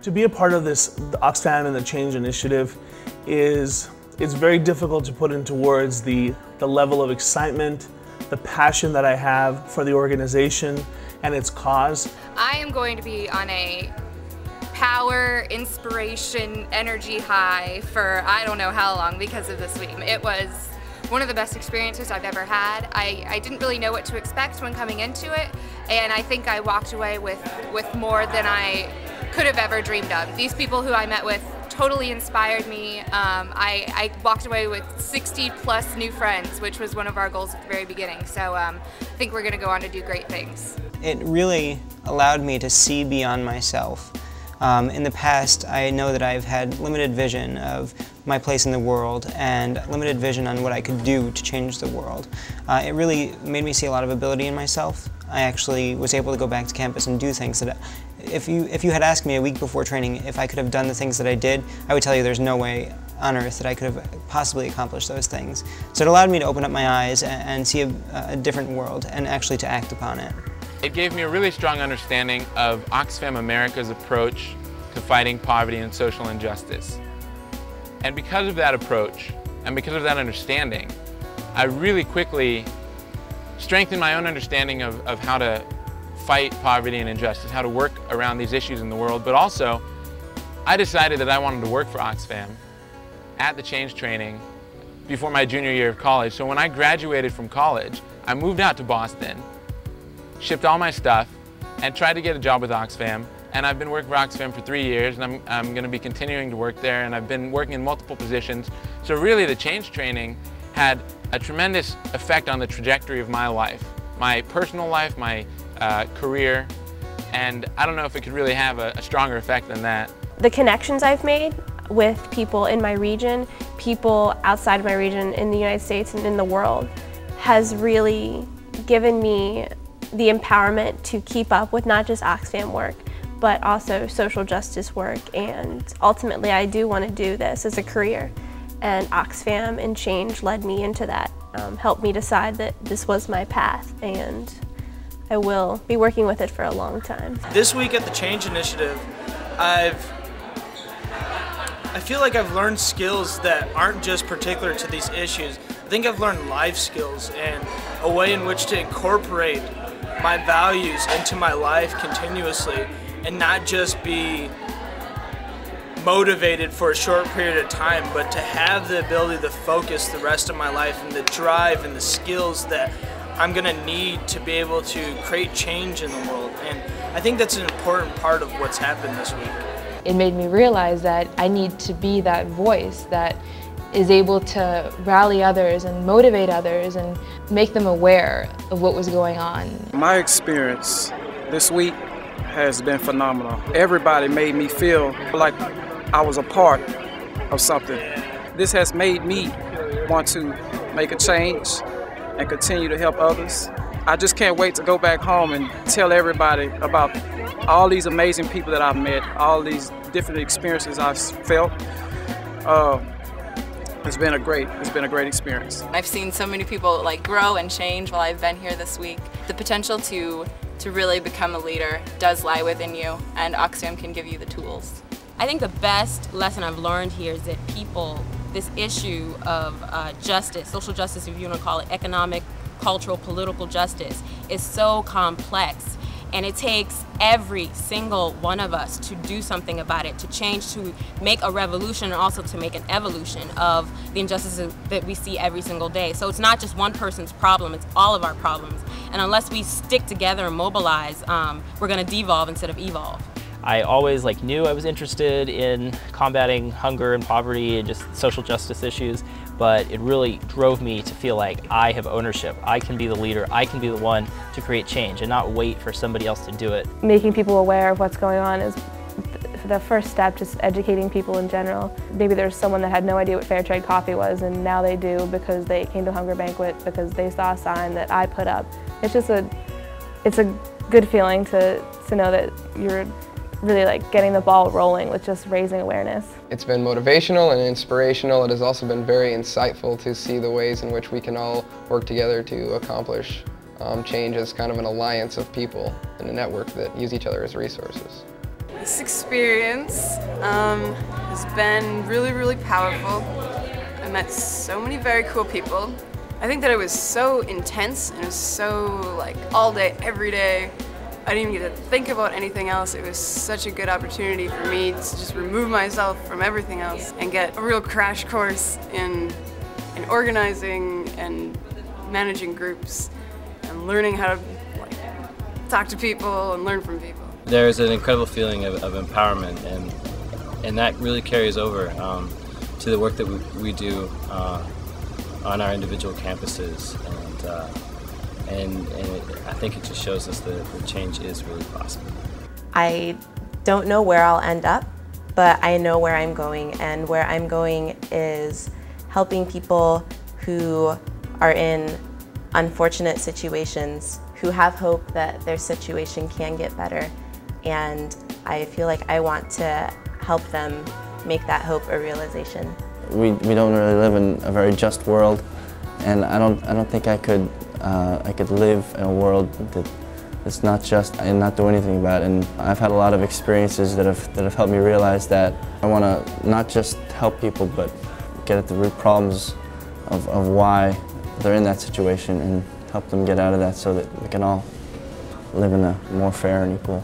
To be a part of this, the Oxfam and the Change Initiative it's very difficult to put into words the level of excitement, the passion that I have for the organization and its cause. I am going to be on a power, inspiration, energy high for I don't know how long because of this week. It was one of the best experiences I've ever had. I didn't really know what to expect when coming into it, and I think I walked away with more than I could have ever dreamed of. These people who I met with totally inspired me. I walked away with 60 plus new friends, which was one of our goals at the very beginning. So I think we're going to go on to do great things. It really allowed me to see beyond myself. In the past, I know that I've had limited vision of my place in the world and limited vision on what I could do to change the world. It really made me see a lot of ability in myself. I actually was able to go back to campus and do things that if you had asked me a week before training if I could have done the things that I did, I would tell you there's no way on earth that I could have possibly accomplished those things. So it allowed me to open up my eyes and see a different world and actually to act upon it. It gave me a really strong understanding of Oxfam America's approach to fighting poverty and social injustice. And because of that approach, and because of that understanding, I really quickly strengthened my own understanding of how to fight poverty and injustice, how to work around these issues in the world, but also I decided that I wanted to work for Oxfam at the Change training before my junior year of college. So when I graduated from college, I moved out to Boston, shipped all my stuff, and tried to get a job with Oxfam. And I've been working for Oxfam for 3 years, and I'm going to be continuing to work there, and I've been working in multiple positions. So really the Change training had a tremendous effect on the trajectory of my life, my personal life, my career, and I don't know if it could really have a stronger effect than that. The connections I've made with people in my region, people outside of my region in the United States and in the world, has really given me the empowerment to keep up with not just Oxfam work, but also social justice work, and ultimately I do want to do this as a career. And Oxfam and Change led me into that, helped me decide that this was my path, and I will be working with it for a long time. This week at the Change Initiative, I feel like I've learned skills that aren't just particular to these issues. I think I've learned life skills and a way in which to incorporate my values into my life continuously and not just be motivated for a short period of time, but to have the ability to focus the rest of my life and the drive and the skills that I'm going to need to be able to create change in the world. And I think that's an important part of what's happened this week. It made me realize that I need to be that voice that is able to rally others and motivate others and make them aware of what was going on. My experience this week has been phenomenal. Everybody made me feel like I was a part of something. This has made me want to make a change and continue to help others. I just can't wait to go back home and tell everybody about all these amazing people that I've met, all these different experiences I've felt. It's been a great experience. I've seen so many people grow and change while I've been here this week. The potential to really become a leader does lie within you, and Oxfam can give you the tools. I think the best lesson I've learned here is that this issue of justice, social justice if you want to call it, economic, cultural, political justice, is so complex. And it takes every single one of us to do something about it, to change, to make a revolution, and also to make an evolution of the injustices that we see every single day. So it's not just one person's problem, it's all of our problems. And unless we stick together and mobilize, we're going to devolve instead of evolve. I always knew I was interested in combating hunger and poverty and just social justice issues, but it really drove me to feel like I have ownership. I can be the leader. I can be the one to create change and not wait for somebody else to do it. Making people aware of what's going on is the first step, just educating people in general. Maybe there's someone that had no idea what fair trade coffee was, and now they do because they came to a hunger banquet because they saw a sign that I put up. It's just it's a good feeling to know that you're really getting the ball rolling with just raising awareness. It's been motivational and inspirational. It has also been very insightful to see the ways in which we can all work together to accomplish change as kind of an alliance of people and a network that use each other as resources. This experience has been really, really powerful. I met so many very cool people. I think that it was so intense and it was so like all day, every day. I didn't even get to think about anything else. It was such a good opportunity for me to just remove myself from everything else and get a real crash course in organizing and managing groups and learning how to talk to people and learn from people. There's an incredible feeling of empowerment, and that really carries over to the work that we do on our individual campuses, and I think it just shows us that the change is really possible. I don't know where I'll end up, but I know where I'm going, and where I'm going is helping people who are in unfortunate situations, who have hope that their situation can get better, and I feel like I want to help them make that hope a realization. We don't really live in a very just world, and I don't think I could live in a world that's not just and not do anything about it. And I've had a lot of experiences that have helped me realize that I want to not just help people, but get at the root problems of why they're in that situation and help them get out of that so that we can all live in a more fair and equal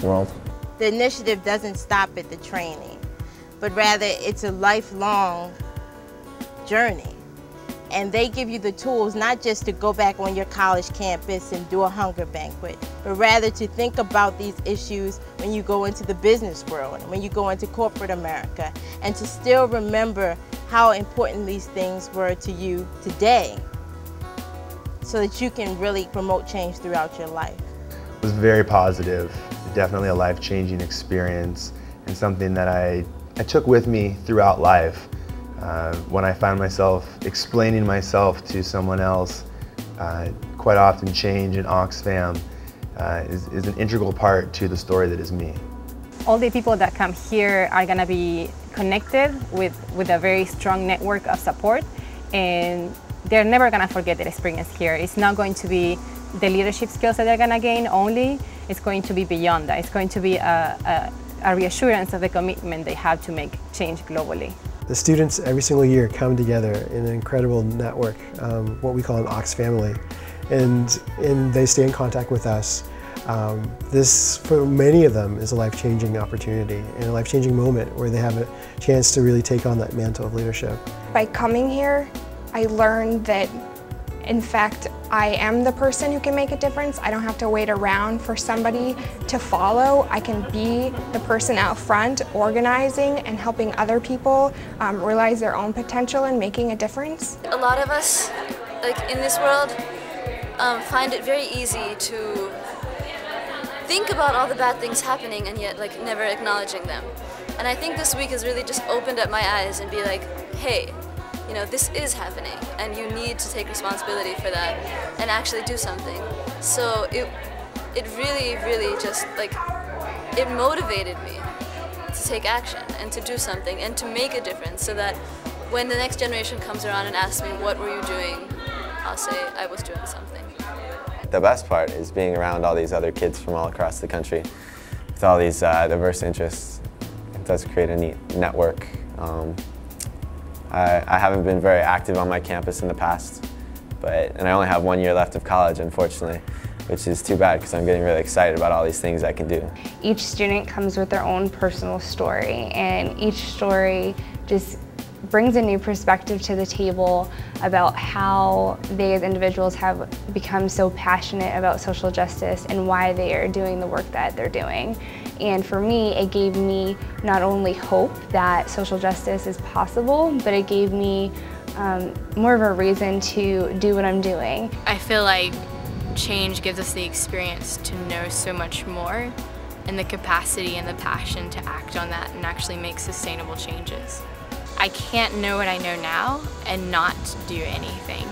world. The initiative doesn't stop at the training, but rather it's a lifelong journey. And they give you the tools not just to go back on your college campus and do a hunger banquet, but rather to think about these issues when you go into the business world, when you go into corporate America, and to still remember how important these things were to you today, so that you can really promote change throughout your life. It was very positive, definitely a life-changing experience, and something that I took with me throughout life. When I found myself explaining myself to someone else, quite often change in Oxfam is an integral part to the story that is me. All the people that come here are going to be connected with a very strong network of support, and they're never going to forget their experience here. It's not going to be the leadership skills that they're going to gain only. It's going to be beyond that. It's going to be a reassurance of the commitment they have to make change globally. The students every single year come together in an incredible network, what we call an Ox family, and they stay in contact with us. This, for many of them, is a life-changing opportunity and a life-changing moment where they have a chance to really take on that mantle of leadership. By coming here, I learned that, in fact, I am the person who can make a difference. I don't have to wait around for somebody to follow. I can be the person out front organizing and helping other people realize their own potential and making a difference. A lot of us, like in this world, find it very easy to think about all the bad things happening and yet like never acknowledging them. And I think this week has really just opened up my eyes and be like, hey, you know, this is happening and you need to take responsibility for that and actually do something. So it really, really just like, it motivated me to take action and to do something and to make a difference so that when the next generation comes around and asks me, what were you doing? I'll say I was doing something. The best part is being around all these other kids from all across the country with all these diverse interests. It does create a neat network. I haven't been very active on my campus in the past, and I only have 1 year left of college, unfortunately, which is too bad because I'm getting really excited about all these things I can do. Each student comes with their own personal story, and each story just brings a new perspective to the table about how they as individuals have become so passionate about social justice and why they are doing the work that they're doing. And for me, it gave me not only hope that social justice is possible, but it gave me more of a reason to do what I'm doing. I feel like change gives us the experience to know so much more and the capacity and the passion to act on that and actually make sustainable changes. I can't know what I know now and not do anything.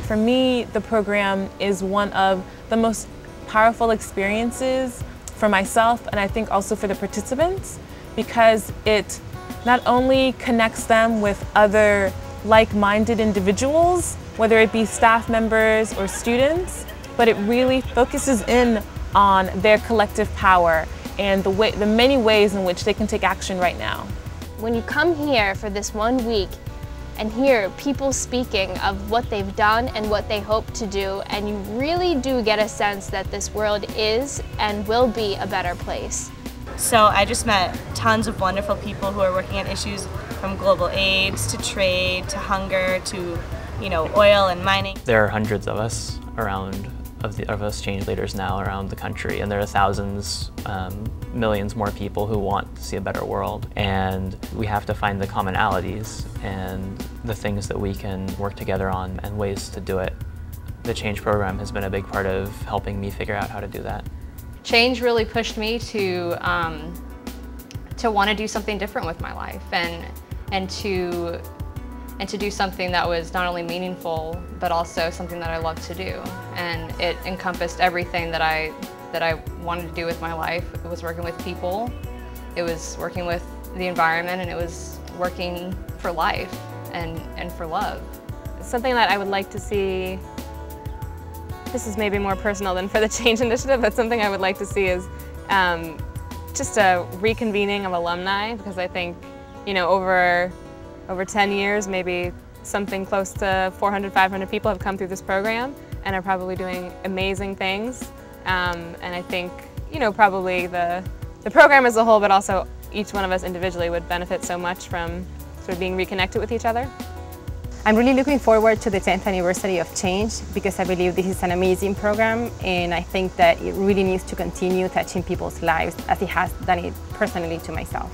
For me, the program is one of the most powerful experiences for myself and I think also for the participants, because it not only connects them with other like-minded individuals, whether it be staff members or students, but it really focuses in on their collective power and the many ways in which they can take action right now. When you come here for this 1 week and hear people speaking of what they've done and what they hope to do, and you really do get a sense that this world is and will be a better place. So I just met tons of wonderful people who are working on issues from global AIDS to trade to hunger to, oil and mining. There are hundreds of us around, of us change leaders now around the country, and there are thousands, millions more people who want to see a better world. And we have to find the commonalities and the things that we can work together on and ways to do it. The Change program has been a big part of helping me figure out how to do that. Change really pushed me to want to do something different with my life and to do something that was not only meaningful but also something that I love to do. And it encompassed everything that I wanted to do with my life. It was working with people, it was working with the environment, and it was working for life and for love. Something that I would like to see, this is maybe more personal than for the Change Initiative, but something I would like to see is just a reconvening of alumni, because I think, over 10 years, maybe something close to 400, 500 people have come through this program and are probably doing amazing things. And I think, probably the program as a whole, but also each one of us individually would benefit so much from sort of being reconnected with each other. I'm really looking forward to the 10th anniversary of Change because I believe this is an amazing program, and I think that it really needs to continue touching people's lives as it has done it personally to myself.